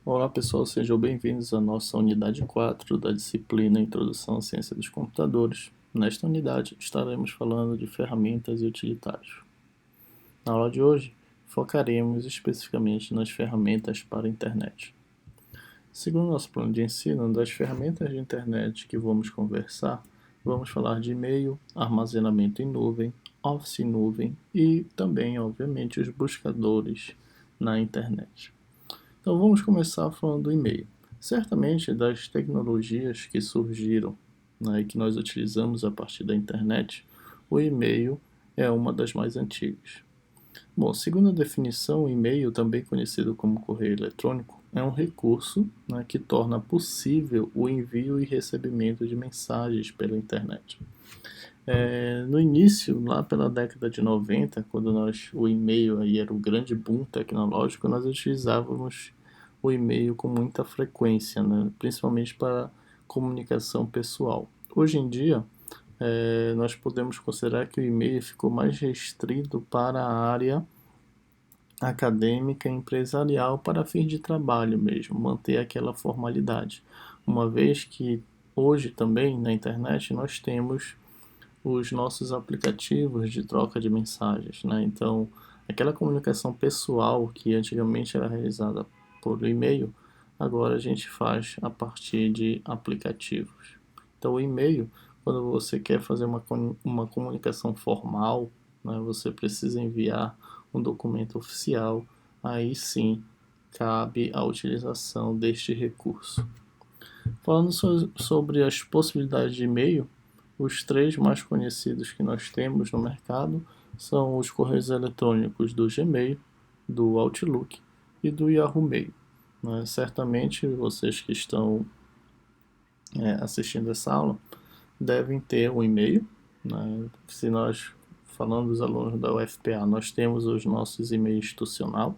Olá pessoal, sejam bem-vindos à nossa unidade 4 da disciplina Introdução à Ciência dos Computadores. Nesta unidade estaremos falando de ferramentas e utilitários. Na aula de hoje, focaremos especificamente nas ferramentas para a internet. Segundo nosso plano de ensino, das ferramentas de internet que vamos conversar, vamos falar de e-mail, armazenamento em nuvem, Office em nuvem e também, obviamente, os buscadores na internet. Então vamos começar falando do e-mail. Certamente das tecnologias que surgiram, né, e que nós utilizamos a partir da internet, o e-mail é uma das mais antigas. Bom, segundo a definição, o e-mail, também conhecido como correio eletrônico, é um recurso, né, que torna possível o envio e recebimento de mensagens pela internet. No início, lá pela década de 90, quando o e-mail aí era o grande boom tecnológico, nós utilizávamos o e-mail com muita frequência, né? Principalmente para comunicação pessoal. Hoje em dia, nós podemos considerar que o e-mail ficou mais restrito para a área acadêmica e empresarial para fins de trabalho mesmo, manter aquela formalidade. Uma vez que hoje também na internet nós temos os nossos aplicativos de troca de mensagens, né? Então, aquela comunicação pessoal que antigamente era realizada por e-mail, agora a gente faz a partir de aplicativos. Então, o e-mail, quando você quer fazer uma comunicação formal, né, você precisa enviar um documento oficial, aí sim cabe a utilização deste recurso. Falando sobre as possibilidades de e-mail, os três mais conhecidos que nós temos no mercado são os correios eletrônicos do Gmail, do Outlook e do Yahoo Mail. Certamente vocês que estão assistindo essa aula devem ter um e-mail. Né? Se nós falando dos alunos da UFPA, nós temos os nossos e-mails institucional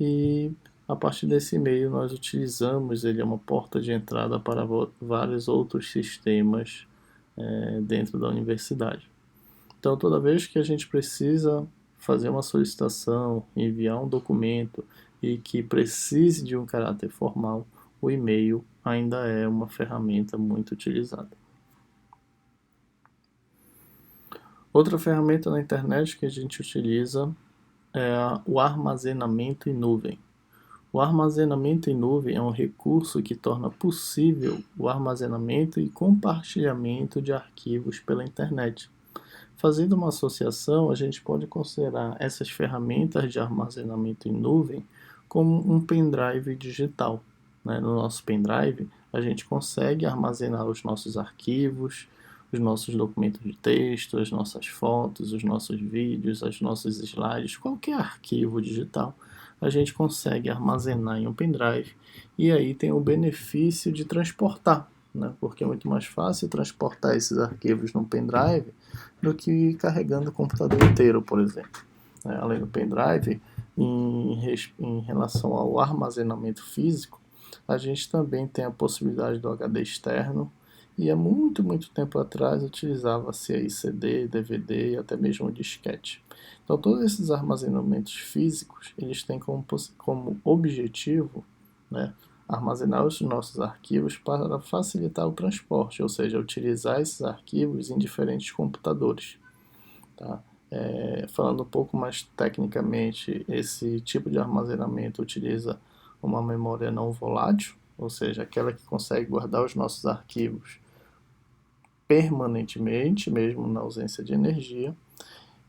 e a partir desse e-mail nós utilizamos ele é uma porta de entrada para vários outros sistemas dentro da universidade. Então, toda vez que a gente precisa fazer uma solicitação, enviar um documento e que precise de um caráter formal, o e-mail ainda é uma ferramenta muito utilizada. Outra ferramenta na internet que a gente utiliza é o armazenamento em nuvem. O armazenamento em nuvem é um recurso que torna possível o armazenamento e compartilhamento de arquivos pela internet. Fazendo uma associação, a gente pode considerar essas ferramentas de armazenamento em nuvem como um pendrive digital. Né? No nosso pendrive, a gente consegue armazenar os nossos arquivos, os nossos documentos de texto, as nossas fotos, os nossos vídeos, as nossas slides, qualquer arquivo digital, a gente consegue armazenar em um pendrive e aí tem o benefício de transportar, né? Porque é muito mais fácil transportar esses arquivos num pendrive do que carregando o computador inteiro, por exemplo. Além do pendrive, em relação ao armazenamento físico, a gente também tem a possibilidade do HD externo, e há muito tempo atrás utilizava-se aí CD, DVD e até mesmo disquete. Então todos esses armazenamentos físicos, eles têm como objetivo, né, armazenar os nossos arquivos para facilitar o transporte, ou seja, utilizar esses arquivos em diferentes computadores. Tá? Falando um pouco mais tecnicamente, esse tipo de armazenamento utiliza uma memória não volátil, ou seja, aquela que consegue guardar os nossos arquivos permanentemente, mesmo na ausência de energia.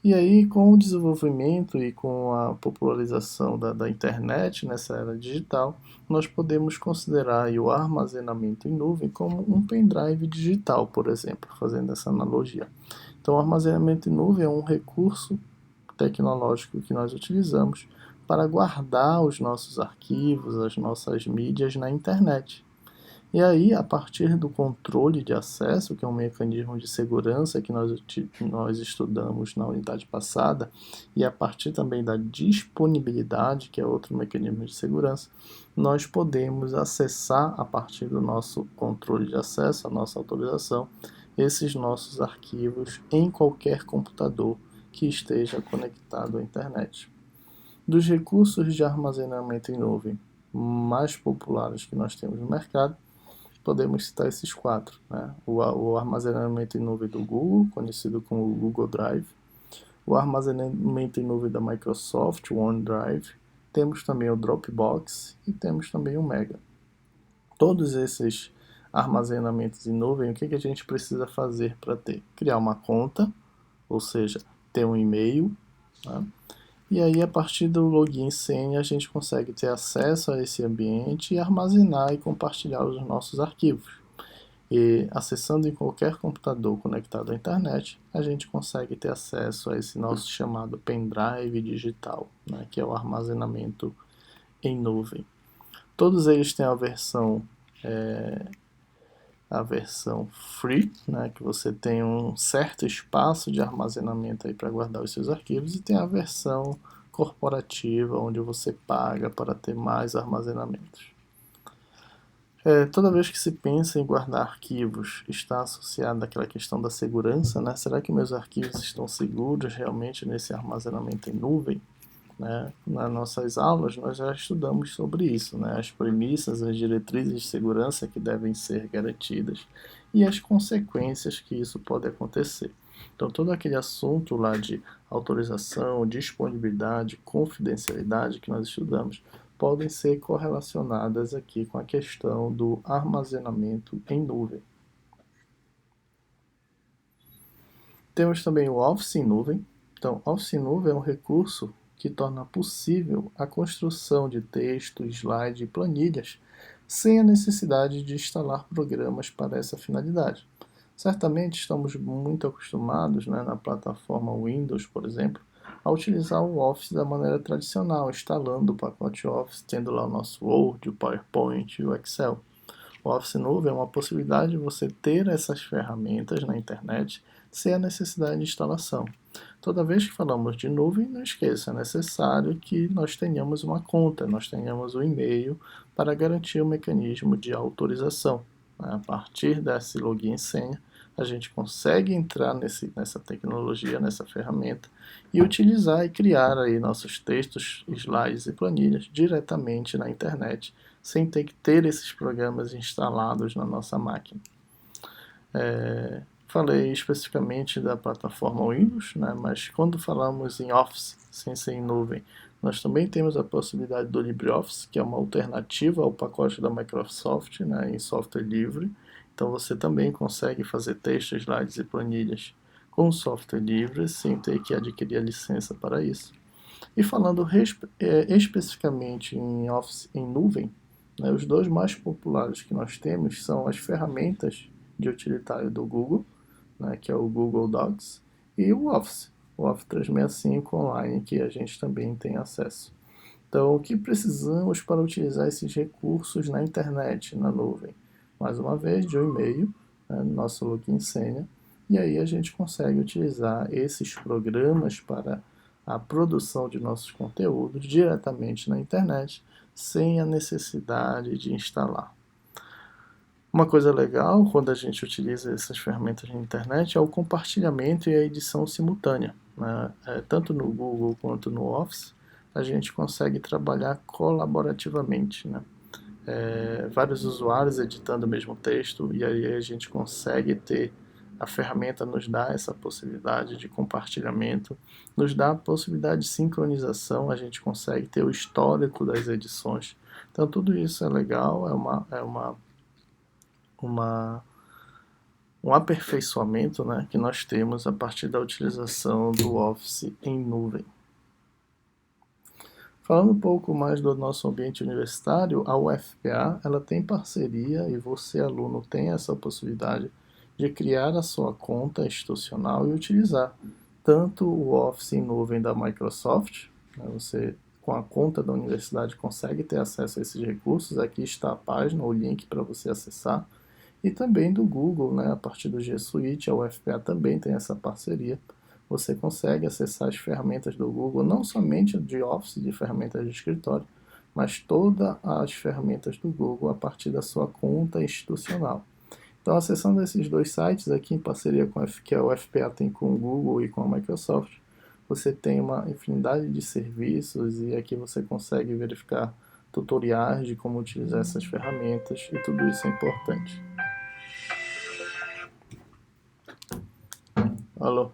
E aí, com o desenvolvimento e com a popularização da internet nessa era digital, nós podemos considerar o armazenamento em nuvem como um pendrive digital, por exemplo, fazendo essa analogia. Então, o armazenamento em nuvem é um recurso tecnológico que nós utilizamos para guardar os nossos arquivos, as nossas mídias na internet. E aí, a partir do controle de acesso, que é um mecanismo de segurança que nós estudamos na unidade passada, e a partir também da disponibilidade, que é outro mecanismo de segurança, nós podemos acessar, a partir do nosso controle de acesso, a nossa autorização, esses nossos arquivos em qualquer computador que esteja conectado à internet. Dos recursos de armazenamento em nuvem, mais populares que nós temos no mercado, podemos citar esses 4, né? O armazenamento em nuvem do Google, conhecido como Google Drive, o armazenamento em nuvem da Microsoft, o OneDrive, temos também o Dropbox e temos também o Mega. Todos esses armazenamentos em nuvem, o que a gente precisa fazer para ter? Criar uma conta, ou seja, ter um e-mail, né? E aí, a partir do login e senha, a gente consegue ter acesso a esse ambiente e armazenar e compartilhar os nossos arquivos. E acessando em qualquer computador conectado à internet, a gente consegue ter acesso a esse nosso chamado pendrive digital, né, que é o armazenamento em nuvem. Todos eles têm a versão free, né, que você tem um certo espaço de armazenamento aí para guardar os seus arquivos, e tem a versão corporativa, onde você paga para ter mais armazenamentos. Toda vez que se pensa em guardar arquivos, está associada àquela questão da segurança, né? Será que meus arquivos estão seguros realmente nesse armazenamento em nuvem? Né? Nas nossas aulas nós já estudamos sobre isso, né? As premissas, as diretrizes de segurança que devem ser garantidas e as consequências que isso pode acontecer. Então, todo aquele assunto lá de autorização, disponibilidade, confidencialidade que nós estudamos podem ser correlacionadas aqui com a questão do armazenamento em nuvem. Temos também o Office em nuvem. Então, Office em nuvem é um recurso que torna possível a construção de texto, slide e planilhas sem a necessidade de instalar programas para essa finalidade. Certamente estamos muito acostumados, né, na plataforma Windows, por exemplo, a utilizar o Office da maneira tradicional, instalando o pacote Office, tendo lá o nosso Word, o PowerPoint e o Excel. O Office Nuvem é uma possibilidade de você ter essas ferramentas na internet sem a necessidade de instalação. Toda vez que falamos de nuvem, não esqueça, é necessário que nós tenhamos uma conta, nós tenhamos um e-mail para garantir o mecanismo de autorização. A partir desse login e senha, a gente consegue entrar nessa tecnologia, nessa ferramenta, e utilizar e criar aí nossos textos, slides e planilhas diretamente na internet, sem ter que ter esses programas instalados na nossa máquina. Falei especificamente da plataforma Windows, né, mas quando falamos em Office, sem ser em nuvem, nós também temos a possibilidade do LibreOffice, que é uma alternativa ao pacote da Microsoft, né, em software livre. Então você também consegue fazer textos, slides e planilhas com software livre, sem ter que adquirir a licença para isso. E falando especificamente em Office em nuvem, né, os dois mais populares que nós temos são as ferramentas de utilitário do Google, né, que é o Google Docs, e o Office 365 Online, que a gente também tem acesso. Então, o que precisamos para utilizar esses recursos na internet, na nuvem? Mais uma vez, de um e-mail, né, nosso login e senha, e aí a gente consegue utilizar esses programas para a produção de nossos conteúdos diretamente na internet, sem a necessidade de instalar. Uma coisa legal quando a gente utiliza essas ferramentas na internet é o compartilhamento e a edição simultânea, né? Tanto no Google quanto no Office, a gente consegue trabalhar colaborativamente, né? Vários usuários editando o mesmo texto, e aí a gente consegue ter, a ferramenta nos dá essa possibilidade de compartilhamento, nos dá a possibilidade de sincronização, a gente consegue ter o histórico das edições. Então tudo isso é legal, um aperfeiçoamento, né, que nós temos a partir da utilização do Office em nuvem. Falando um pouco mais do nosso ambiente universitário, a UFPA ela tem parceria, e você, aluno, tem essa possibilidade de criar a sua conta institucional e utilizar tanto o Office em nuvem da Microsoft, né, você com a conta da universidade consegue ter acesso a esses recursos, aqui está a página, o link para você acessar, e também do Google, né, a partir do G Suite, a UFPA também tem essa parceria. Você consegue acessar as ferramentas do Google, não somente de Office, de ferramentas de escritório, mas todas as ferramentas do Google a partir da sua conta institucional. Então, acessando esses dois sites aqui em parceria com que a UFPA tem com o Google e com a Microsoft, você tem uma infinidade de serviços, e aqui você consegue verificar tutoriais de como utilizar essas ferramentas e tudo isso é importante. Alô?